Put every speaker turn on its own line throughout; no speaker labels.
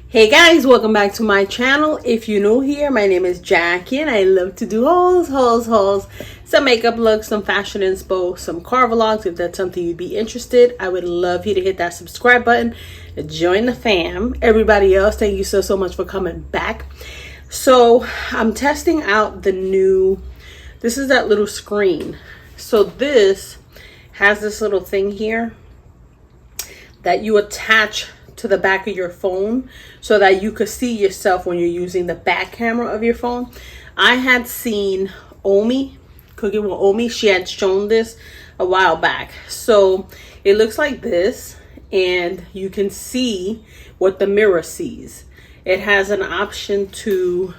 Hey guys, welcome back to my channel. If you're new here, my name is Jackie and I love to do hauls, some makeup looks, some fashion inspo, some car vlogs. If that's something you'd be interested, I would love you to hit that subscribe button, join the fam. Everybody else, thank you so much for coming back. So I'm testing out the new, this is that little screen. So this has this little thing here that you attach to the back of your phone so that you could see yourself when you're using the back camera of your phone. I had seen Omi, Cooking with Omi, she had shown this a while back. So it looks like this and you can see what the mirror sees. It has an option to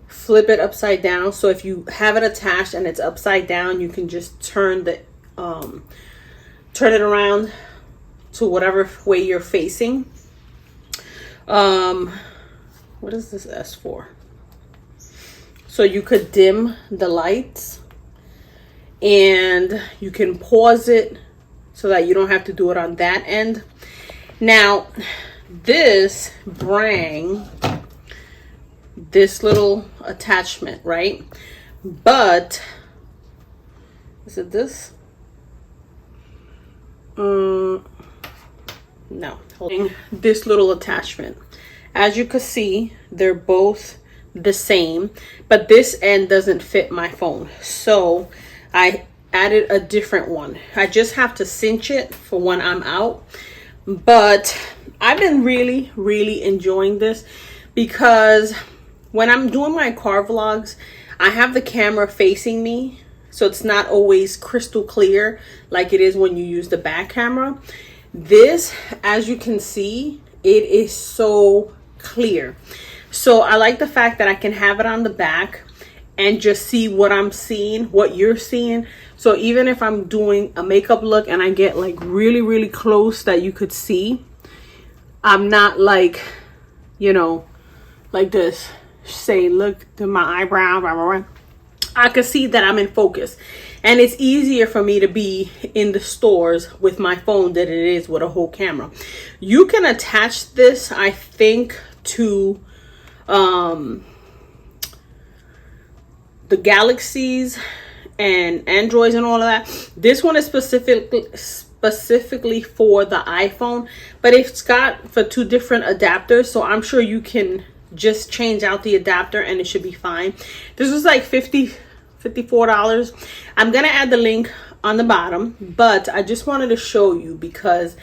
flip it upside down. So if you have it attached and it's upside down, you can just turn it around to whatever way you're facing. What is this S for? So you could dim the lights and you can pause it so that you don't have to do it on that end. Now this brang this little attachment, right? But is it this? No, holding this little attachment. As you can see, they're both the same, but this end doesn't fit my phone, so I added a different one. I just have to cinch it for when I'm out. But I've been really enjoying this because when I'm doing my car vlogs, I have the camera facing me, so it's not always crystal clear like it is when you use the back camera. This, as you can see, it is so clear. So I like the fact that I can have it on the back and just see what I'm seeing, what you're seeing. So even if I'm doing a makeup look and I get like really close that you could see, I'm not like, you know, like this. Say, look to my eyebrow, blah, blah, blah. I can see that I'm in focus, and it's easier for me to be in the stores with my phone than it is with a whole camera. You can attach this, I think, to the Galaxies and Androids and all of that. This one is specifically for the iPhone, but it's got for two different adapters, so I'm sure you can just change out the adapter and it should be fine. This was like $54. I'm gonna add the link on the bottom, but I just wanted to show you because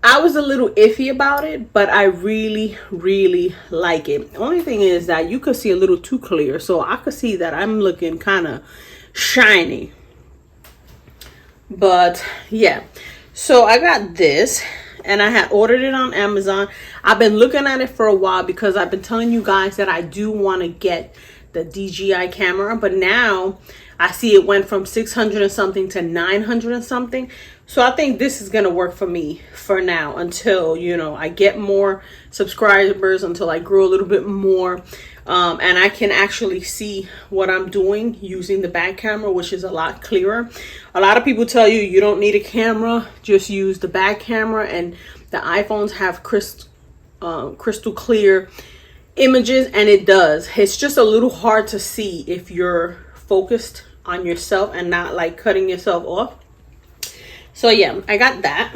I was a little iffy about it, but I really like it. The only thing is that you could see a little too clear, so I could see that I'm looking kind of shiny. But yeah, so I got this and I had ordered it on Amazon. I've been looking at it for a while because I've been telling you guys that I do want to get the DJI camera, but now I see it went from 600 and something to 900 and something. So I think this is gonna work for me for now until, you know, I get more subscribers, until I grow a little bit more, and I can actually see what I'm doing using the back camera, which is a lot clearer. A lot of people tell you you don't need a camera, just use the back camera, and the iPhones have crystal clear images, and it does. It's just a little hard to see if you're focused on yourself and not like cutting yourself off. So yeah, I got that.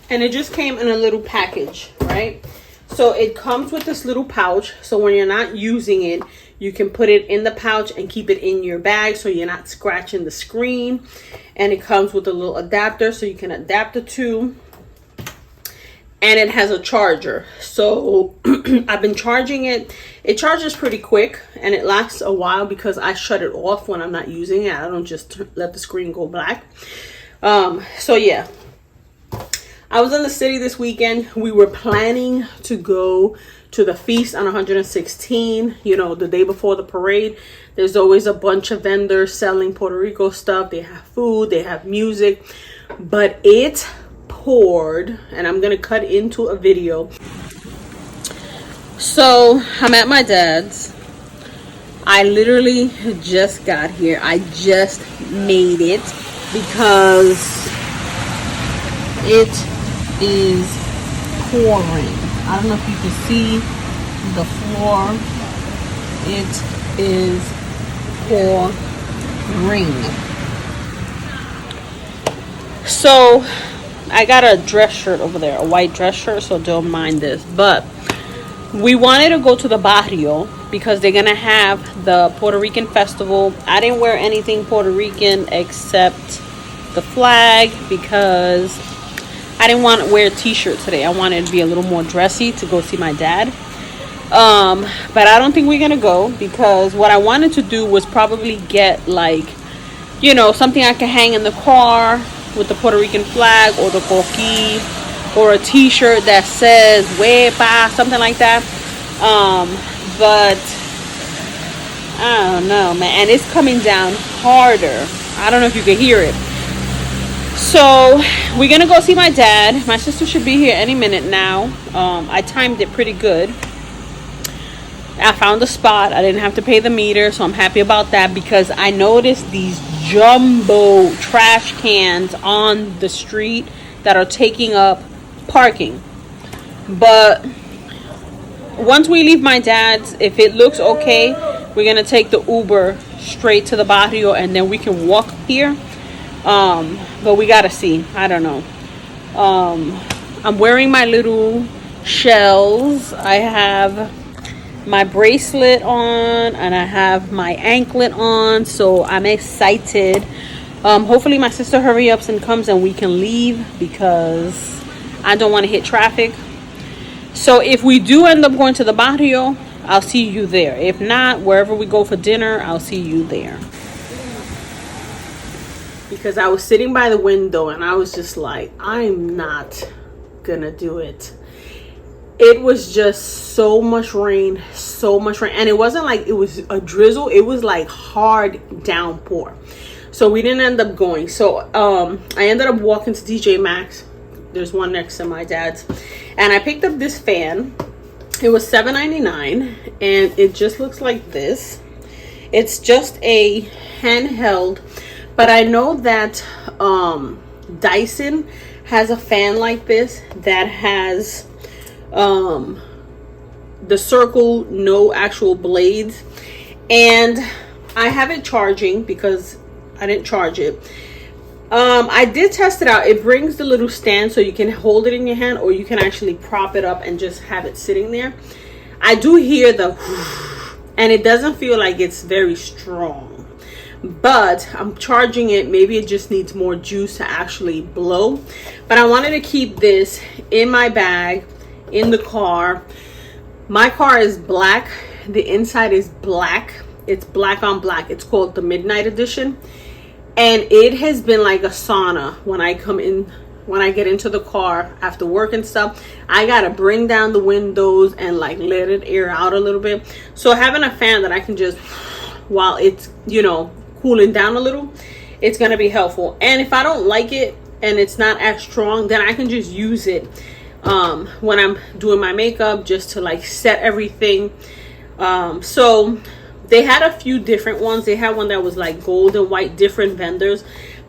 And it just came in a little package, right? So it comes with this little pouch. So when you're not using it, you can put it in the pouch and keep it in your bag so you're not scratching the screen. And it comes with a little adapter so you can adapt the two. And it has a charger. So I've been charging it. It charges pretty quick and it lasts a while because I shut it off when I'm not using it. I don't just let the screen go black. So yeah, I was in the city this weekend. We were planning to go to the feast on 116, you know, the day before the parade. There's always a bunch of vendors selling Puerto Rico stuff. They have food, they have music, but it record, and I'm gonna cut into a video. So I'm at my dad's. I literally just got here. I just made it because it is pouring. I don't know if you can see the floor. It is pouring. So I got a dress shirt over there, a white dress shirt, so don't mind this. But we wanted to go to the barrio because they're gonna have the Puerto Rican festival. I didn't wear anything Puerto Rican except the flag because I didn't want to wear a t-shirt today. I wanted to be a little more dressy to go see my dad. But I don't think we're gonna go because what I wanted to do was probably get, like, you know, something I can hang in the car with the Puerto Rican flag, or the coquí, or a t-shirt that says "Huepa," something like that. But I don't know, man, and it's coming down harder. I don't know if you can hear it. So we're gonna go see my dad. My sister should be here any minute now. I timed it pretty good. I found a spot. I didn't have to pay the meter, so I'm happy about that, because I noticed these jumbo trash cans on the street that are taking up parking. But once we leave my dad's, if it looks okay, we're gonna take the Uber straight to the barrio, and then we can walk here. But we gotta see. I don't know. I'm wearing my little shells. I have my bracelet on and I have my anklet on, so I'm excited. Hopefully my sister hurry up and comes and we can leave, because I don't want to hit traffic. So if we do end up going to the barrio, I'll see you there. If not, wherever we go for dinner, I'll see you there. Because I was sitting by the window and I was just like, I'm not gonna do it. It was just so much rain, and it wasn't like it was a drizzle, it was like hard downpour. So we didn't end up going. So I ended up walking to TJ Maxx. There's one next to my dad's, and I picked up this fan. It was $7.99, and it just looks like this. It's just a handheld, but I know that Dyson has a fan like this that has the circle, no actual blades, and I have it charging because I didn't charge it. I did test it out. It brings the little stand so you can hold it in your hand, or you can actually prop it up and just have it sitting there. I do hear the and it doesn't feel like it's very strong, but I'm charging it. Maybe it just needs more juice to actually blow. But I wanted to keep this in my bag in the car. My car is black. The inside is black. It's black on black. It's called the Midnight Edition, and it has been like a sauna when I come in, when I get into the car after work and stuff. I gotta bring down the windows and like let it air out a little bit. So having a fan that I can just, while it's, you know, cooling down a little, it's gonna be helpful. And if I don't like it and it's not as strong, then I can just use it when I'm doing my makeup, just to like set everything. So they had a few different ones. They had one that was like gold and white, different vendors,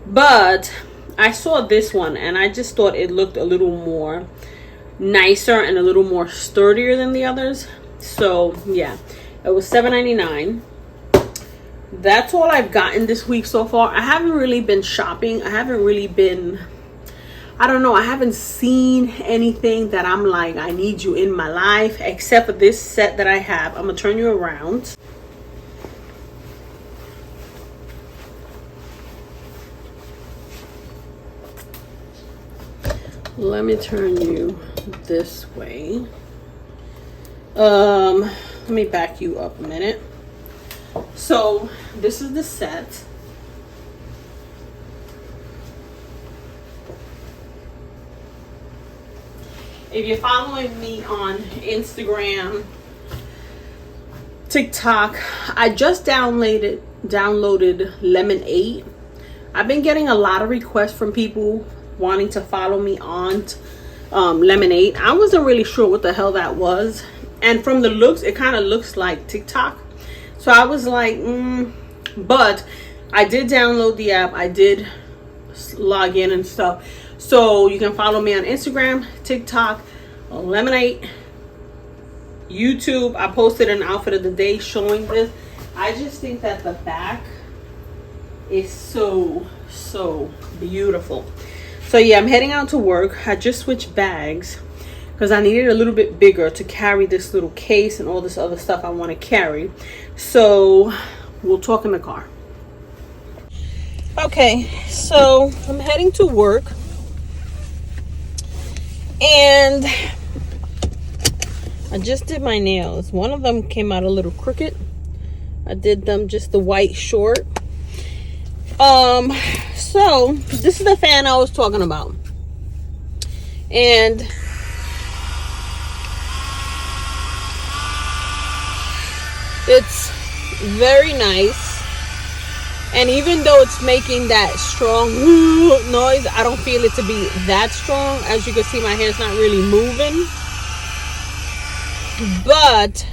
but I saw this one and I just thought it looked a little more nicer and a little more sturdier than the others. So yeah, it was $7.99. That's all I've gotten this week so far. I haven't really been shopping. I haven't really been, I don't know, I haven't seen anything that I'm like, I need you in my life, except for this set that I have. I'm gonna turn you around. Let me turn you this way. Let me back you up a minute. So this is the set. If you're following me on Instagram, TikTok, I just downloaded Lemonade. I've been getting a lot of requests from people wanting to follow me on Lemonade. I wasn't really sure what the hell that was, and from the looks it kind of looks like TikTok, so I was like but I did download the app, I did log in and stuff, so you can follow me on Instagram, TikTok, Lemonade, YouTube. I posted an outfit of the day showing this. I just think that the back is so beautiful. So yeah, I'm heading out to work. I just switched bags because I needed a little bit bigger to carry this little case and all this other stuff I want to carry. So we'll talk in the car. Okay, so I'm heading to work, and I just did my nails. One of them came out a little crooked. I did them just the white short. So this is the fan I was talking about, and it's very nice. And even though it's making that strong noise, I don't feel it to be that strong. As you can see, my hair's not really moving. But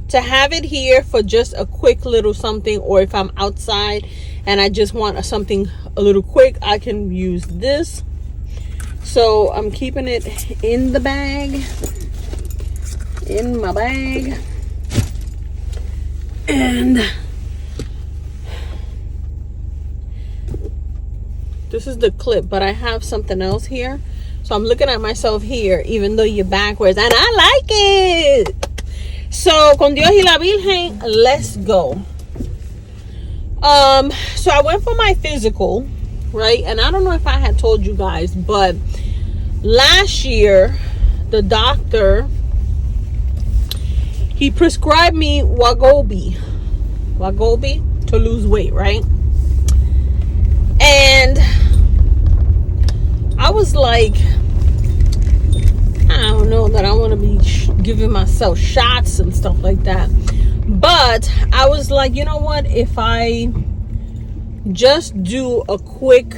to have it here for just a quick little something, or if I'm outside and I just want something a little quick, I can use this. So I'm keeping it in the bag, in my bag. And this is the clip, but I have something else here. So I'm looking at myself here, even though you're backwards, and I like it. So, con Dios y la Virgen, let's go. So I went for my physical, right? And I don't know if I had told you guys, but last year, the doctor, he prescribed me Wegovy to lose weight, right? And I was like, I don't know that I want to be giving myself shots and stuff like that. But I was like, you know what? If I just do a quick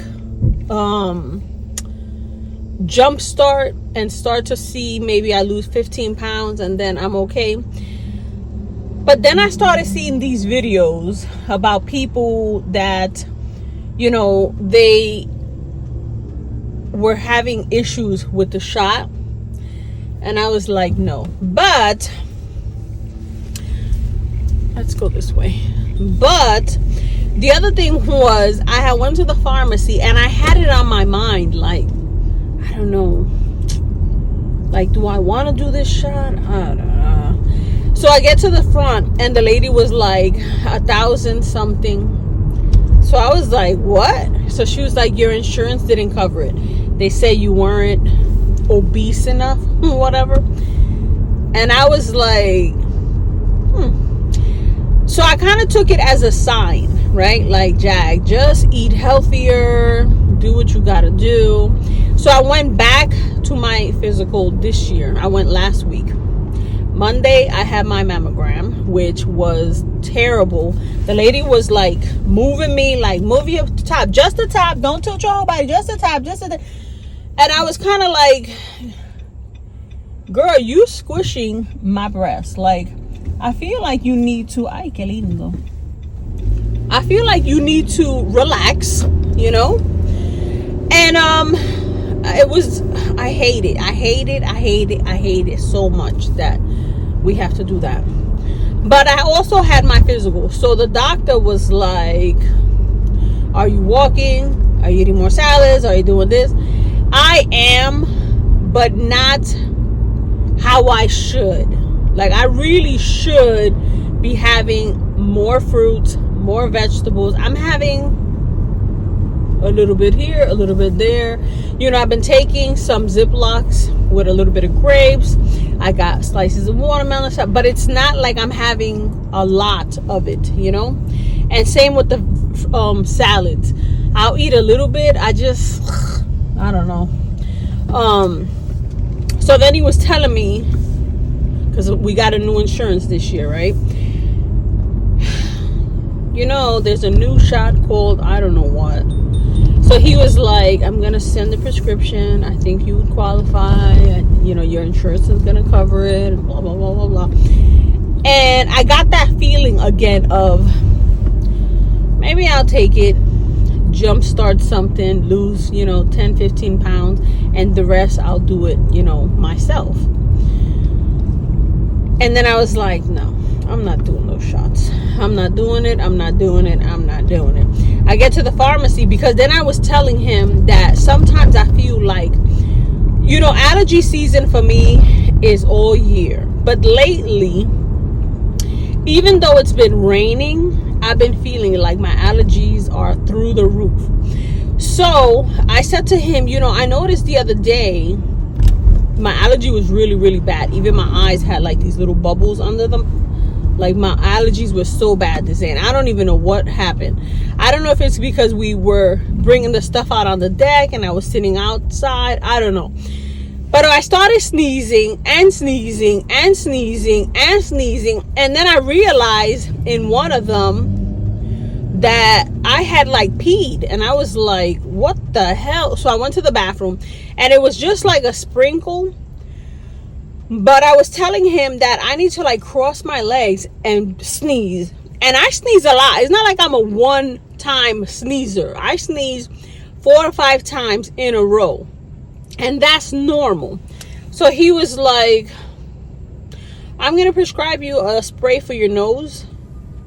jump start and start to see, maybe I lose 15 pounds and then I'm okay. But then I started seeing these videos about people that, you know, they were having issues with the shot, and I was like, no. But let's go this way. But the other thing was, I had went to the pharmacy and I had it on my mind, like, I don't know, like, do I want to do this shot? I don't know. So I get to the front and the lady was like 1,000 something. So I was like, what? So she was like, your insurance didn't cover it. They said you weren't obese enough, whatever. And I was like, So I kind of took it as a sign, right? Like, Jag, just eat healthier, do what you gotta do. So I went back to my physical this year. I went last week. Monday, I had my mammogram, which was terrible. The lady was like moving me, like, move your top, just the top, don't tilt your whole body, just the top, just the top. And I was kind of like, girl, you squishing my breast. Like, I feel like you need to, ay, qué lindo. I feel like you need to relax, you know? And it was, I hate it so much that we have to do that. But I also had my physical. So the doctor was like, are you walking? Are you eating more salads? Are you doing this? I am, but not how I should. Like, I really should be having more fruit, more vegetables. I'm having a little bit here, a little bit there. You know, I've been taking some Ziplocs with a little bit of grapes. I got slices of watermelon stuff, but it's not like I'm having a lot of it, you know? And same with the salads. I'll eat a little bit. I don't know. So then he was telling me, because we got a new insurance this year, right? You know, there's a new shot called I don't know what. So So he was like, I'm gonna send the prescription, I think you would qualify, and, you know, your insurance is gonna cover it, and blah blah blah blah blah. And I got that feeling again of maybe I'll take it, jumpstart something, lose, you know, 10-15 pounds, and the rest I'll do it, you know, myself. And then I was like, no, I'm not doing those shots. I'm not doing it. I'm not doing it. I'm not doing it. I get to the pharmacy, because then I was telling him that sometimes I feel like, you know, allergy season for me is all year. But lately, even though it's been raining, I've been feeling like my allergies are through the roof. So I said to him, you know, I noticed the other day my allergy was really, really bad. Even my eyes had like these little bubbles under them. Like my allergies were so bad this day. And I don't even know what happened. I don't know if it's because we were bringing the stuff out on the deck and I was sitting outside. I don't know. But I started sneezing and sneezing and sneezing and sneezing. And then I realized in one of them that I had like peed. And I was like, what the hell? So I went to the bathroom and it was just like a sprinkle. But I was telling him that I need to like cross my legs and sneeze. And I sneeze a lot. It's not like I'm a one-time sneezer. I sneeze 4 or 5 times in a row. And that's normal. So he was like, I'm going to prescribe you a spray for your nose,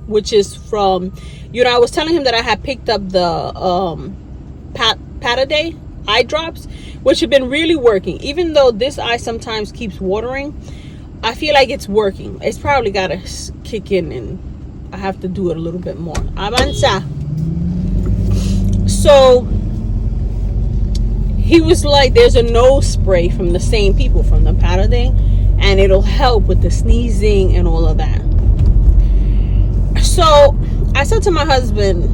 which is from, you know, I was telling him that I had picked up the Pataday eye drops, which have been really working. Even though this eye sometimes keeps watering, I feel like it's working. It's probably got to kick in and I have to do it a little bit more. Avanza. So he was like, there's a nose spray from the same people, from the Pataday, and it'll help with the sneezing and all of that. So I said to my husband,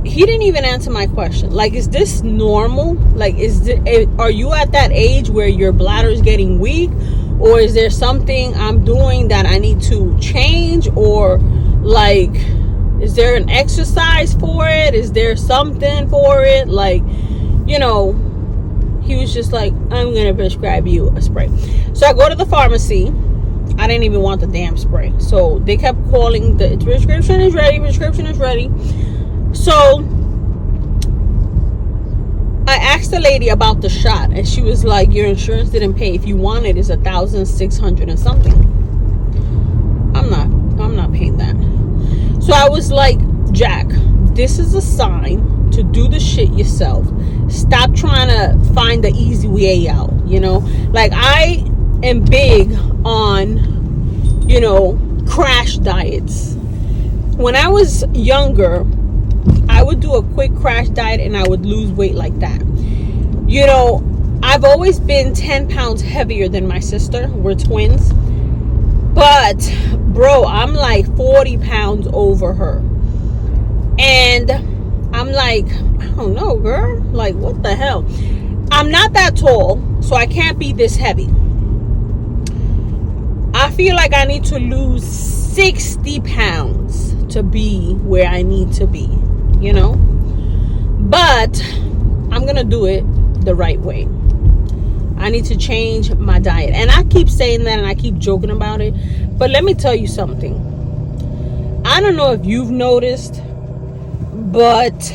he didn't even answer my question. Like, is this normal? Like, are you at that age where your bladder is getting weak? Or is there something I'm doing that I need to change? Or like, is there an exercise for it? Is there something for it? Like, you know, he was just like, I'm going to prescribe you a spray. So I go to the pharmacy. I didn't even want the damn spray. So they kept calling, the prescription is ready, prescription is ready. So I asked the lady about the shot, and she was like, your insurance didn't pay. If you want it, it's $1,600 and something. I'm not paying that. So I was like, Jack, this is a sign to do the shit yourself. Stop trying to find the easy way out, you know? Like, I am big on, you know, crash diets. When I was younger, I would do a quick crash diet and I would lose weight like that. You know, I've always been 10 pounds heavier than my sister. We're twins. But, bro, I'm like 40 pounds over her. And I'm like, I don't know, girl. Like, what the hell? I'm not that tall, so I can't be this heavy. I feel like I need to lose 60 pounds to be where I need to be, you know? But I'm going to do it the right way. I need to change my diet. And I keep saying that and I keep joking about it. But let me tell you something. I don't know if you've noticed, but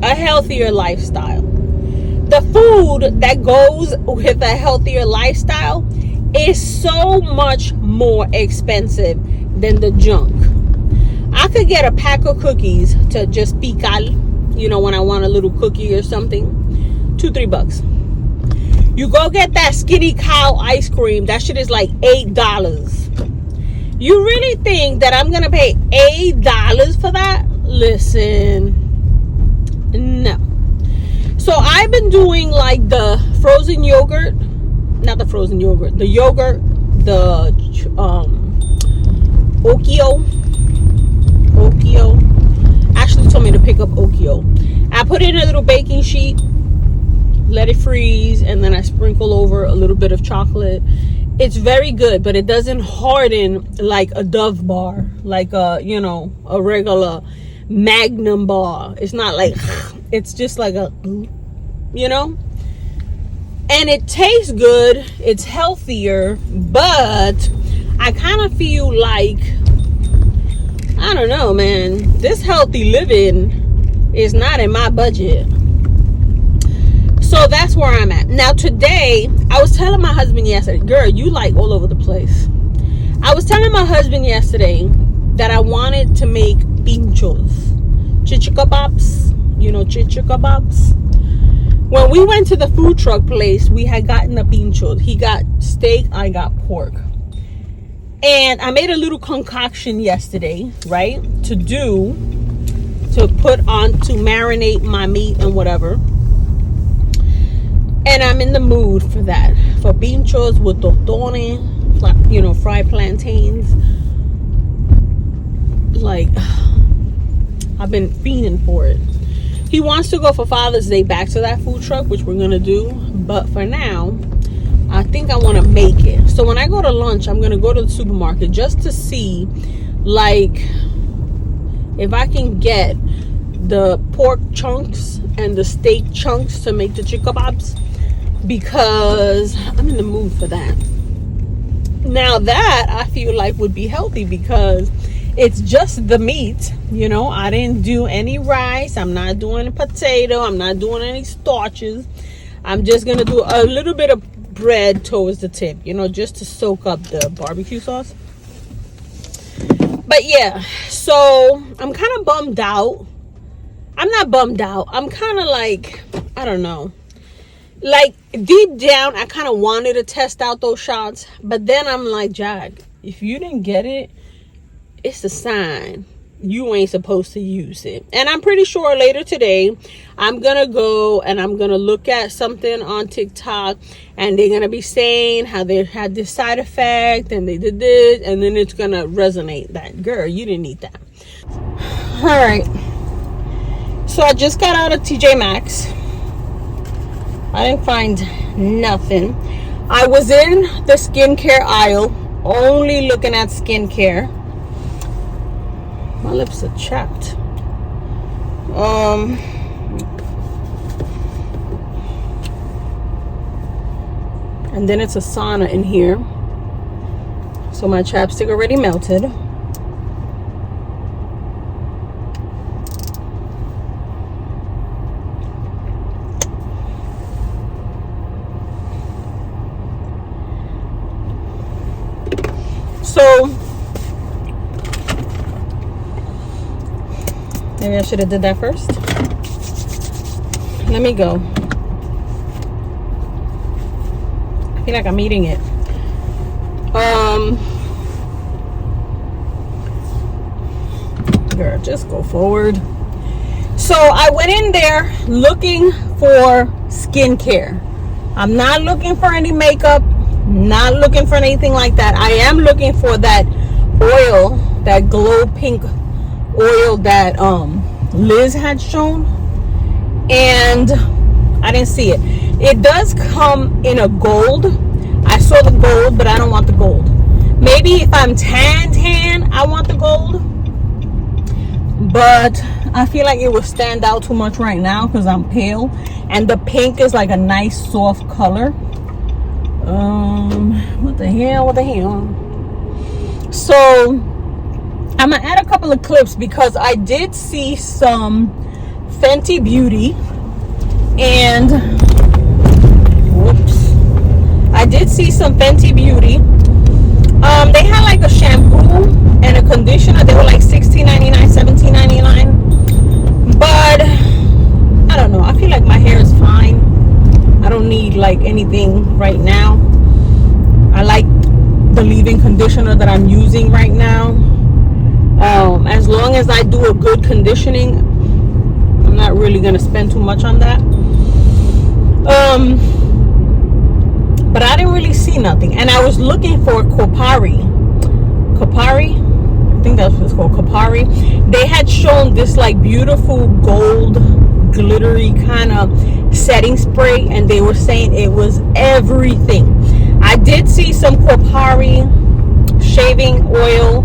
a healthier lifestyle. The food that goes with a healthier lifestyle is so much more expensive than the junk. I could get a pack of cookies to just picar, you know, when I want a little cookie or something, $2-3. You go get that Skinny Cow ice cream, that shit is like $8. You really think that I'm gonna pay $8 for that? Listen, no. So I've been doing like the frozen yogurt, not the frozen yogurt, the yogurt, the Okio actually told me to pick up Okio. I put it in a little baking sheet, let it freeze, and then I sprinkle over a little bit of chocolate It's very good, but it doesn't harden like a Dove bar, like a, you know, a regular Magnum bar. It's not like, it's just like a, you know. And it tastes good, it's healthier, but I kind of feel like, I don't know, man, this healthy living is not in my budget. So that's where I'm at. Now today, I was telling my husband yesterday, girl, you like all over the place. I was telling my husband yesterday that I wanted to make pinchos, chichikababs, you know, chichikababs. When we went to the food truck place, we had gotten the pinchos. He got steak, I got pork. And I made a little concoction yesterday, right? To put on, to marinate my meat and whatever. And I'm in the mood for that. For pinchos with tostones, you know, fried plantains. Like, I've been fiending for it. He wants to go for Father's Day back to that food truck, which we're gonna do. But for now, I think I want to make it. So when I go to lunch, I'm gonna go to the supermarket just to see, like, if I can get the pork chunks and the steak chunks to make the chickababs, because I'm in the mood for that. Now that I feel like would be healthy because it's just the meat, you know. I didn't do any rice. I'm not doing a potato. I'm not doing any starches. I'm just going to do a little bit of bread towards the tip, you know, just to soak up the barbecue sauce. But yeah, so I'm kind of bummed out. I'm not bummed out. I'm kind of like, I don't know. Like, deep down, I kind of wanted to test out those shots. But then I'm like, Jack, if you didn't get it, it's a sign you ain't supposed to use it. And I'm pretty sure later today, I'm going to go and I'm going to look at something on TikTok. And they're going to be saying how they had this side effect and they did this. And then it's going to resonate that, girl, you didn't need that. All right. So I just got out of TJ Maxx. I didn't find nothing. I was in the skincare aisle, only looking at skincare. My lips are chapped. And then it's a sauna in here. So my chapstick already melted. So maybe I should have did that first. Let me go. I feel like I'm eating it. Girl, just go forward. So I went in there looking for skincare. I'm not looking for any makeup. Not looking for anything like that. I am looking for that oil, that glow pink oil that Liz had shown, and I didn't see it. It does come in a gold. I saw the gold, but I don't want the gold. Maybe if I'm tan, I want the gold, but I feel like it would stand out too much right now because I'm pale, and the pink is like a nice soft color. What the hell? So I'm gonna add a couple of clips because I did see some Fenty Beauty, and I did see some Fenty Beauty. They had like a shampoo and a conditioner. They were like $16.99, $17.99. But I don't know. I feel like my hair is fine. I don't need like anything right now. I like the leave-in conditioner that I'm using right now. As long as I do a good conditioning, I'm not really gonna spend too much on that. But I didn't really see nothing, and I was looking for Kopari. I think that's what it's called, Kopari. They had shown this like beautiful gold glittery kind of setting spray, and they were saying it was everything. I did see some Kopari shaving oil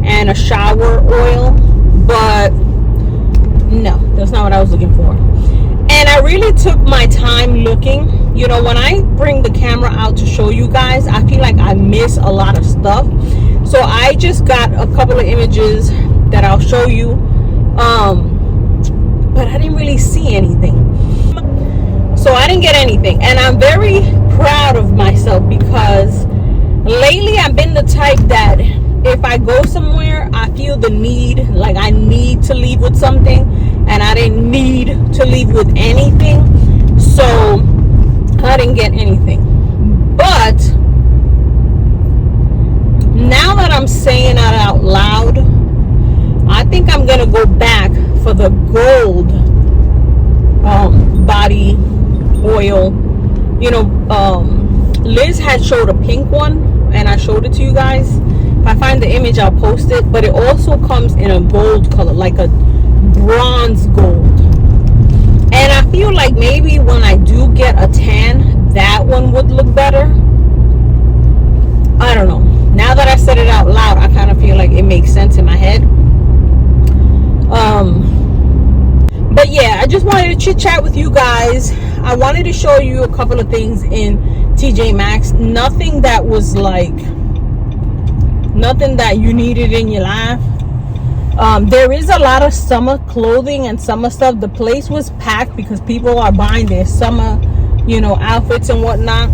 and a shower oil, but no, that's not what I was looking for. And I really took my time looking. You know, when I bring the camera out to show you guys, I feel like I miss a lot of stuff. So I just got a couple of images that I'll show you. But I didn't really see anything. So I didn't get anything. And I'm very proud of myself because lately I've been the type that if I go somewhere, I feel the need, like I need to leave with something, and I didn't need to leave with anything, so I didn't get anything. But now that I'm saying that out loud, I think I'm gonna go back for the gold body oil. You know, Liz had showed a pink one, and I showed it to you guys. If I find the image, I'll post it. But it also comes in a gold color, like a bronze gold. And I feel like maybe when I do get a tan, that one would look better. I don't know. Now that I said it out loud, I kind of feel like it makes sense in my head. But yeah, I just wanted to chit chat with you guys. I wanted to show you a couple of things in TJ Maxx. Nothing that was like, nothing that you needed in your life. There is a lot of summer clothing and summer stuff. The place was packed because people are buying their summer, you know, outfits and whatnot.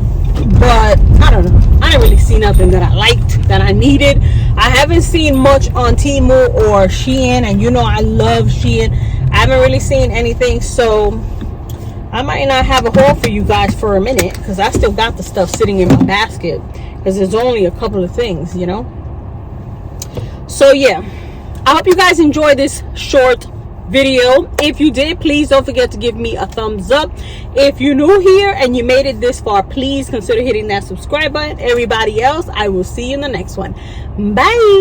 But I don't know, I didn't really see nothing that I liked, that I needed. I haven't seen much on TEMU or Shein, and you know I love Shein. I haven't really seen anything, so I might not have a haul for you guys for a minute, because I still got the stuff sitting in my basket, because there's only a couple of things, you know. So yeah, I hope you guys enjoy this short video. If you did, please don't forget to give me a thumbs up. If you're new here and you made it this far, please consider hitting that subscribe button. Everybody else, I will see you in the next one. Bye.